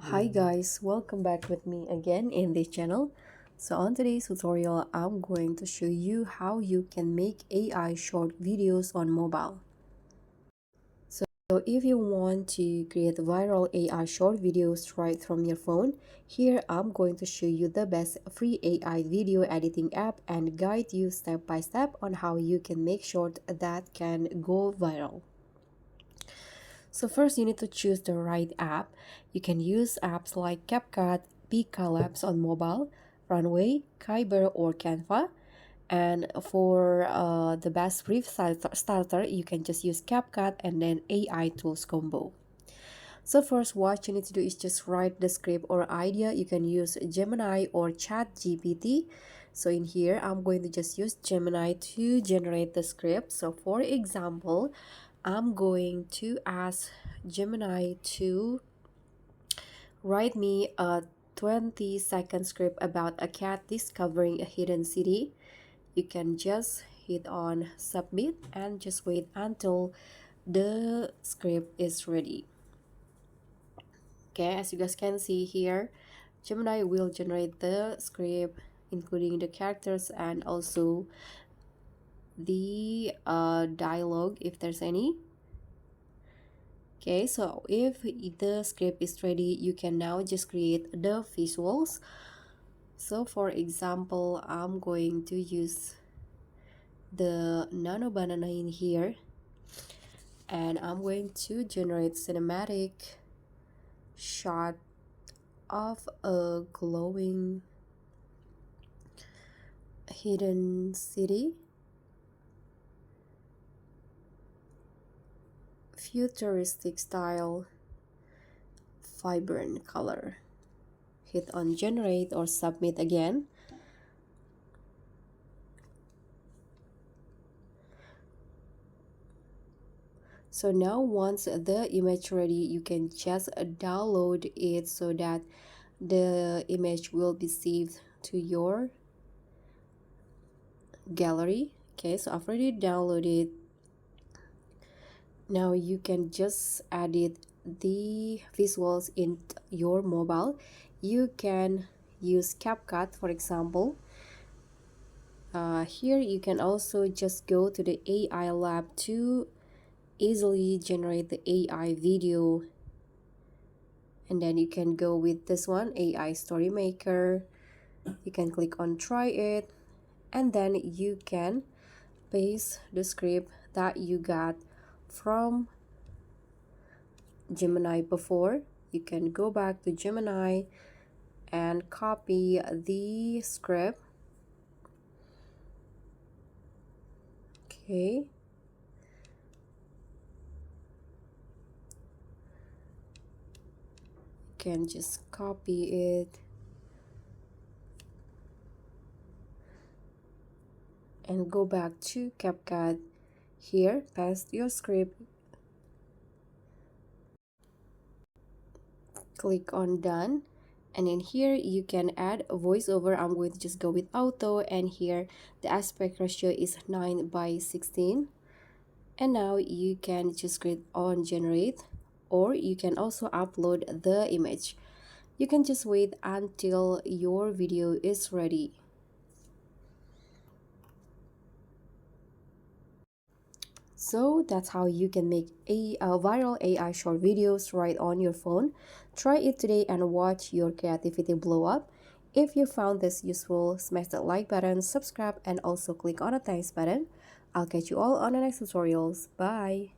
Hi guys, welcome back with me again in this channel. So on today's tutorial, I'm going to show you how you can make AI short videos on mobile. So if you want to create viral AI short videos right from your phone, here I'm going to show you the best free AI video editing app and guide you step by step on how you can make short that can go viral. So first you need to choose the right app. You can use apps like CapCut, Labs on mobile, Runway, Kyber, or Canva. And for the best brief starter, you can just use CapCut and then AI tools combo. So first, what you need to do is just write the script or idea. You can use Gemini or Chat GPT. So in here, I'm going to just use Gemini to generate the script. So for example, I'm going to ask Gemini to write me a 20-second script about a cat discovering a hidden city. You can just hit on submit and just wait until the script is ready. Okay, as you guys can see here, Gemini will generate the script including the characters and also the dialogue if there's any. Okay, so if the script is ready, you can now just create the visuals. So for example, I'm going to use the nano banana in here and I'm going to generate cinematic shot of a glowing hidden city, futuristic style, vibrant color. Hit on generate or submit again. So now once the image ready, you can just download it so that the image will be saved to your gallery. Okay, so I've already downloaded. Now you can just edit the visuals in your mobile. You can use CapCut, for example. Here you can also just go to the AI lab to easily generate the AI video, and then you can go with this one, AI story maker. You can click on try it, and then you can paste the script that you got from Gemini before. You can go back to Gemini and copy the script. Okay, you can just copy it and go back to CapCut. Here, paste your script, click on done, and in here you can add a voiceover. I'm going to just go with auto, and here the aspect ratio is 9:16. And now you can just click on generate, or you can also upload the image. You can just wait until your video is ready. So that's how you can make a viral AI short videos right on your phone. Try it today and watch your creativity blow up. If you found this useful, smash that like button, subscribe, and also click on the thanks button. I'll catch you all on the next tutorials. Bye!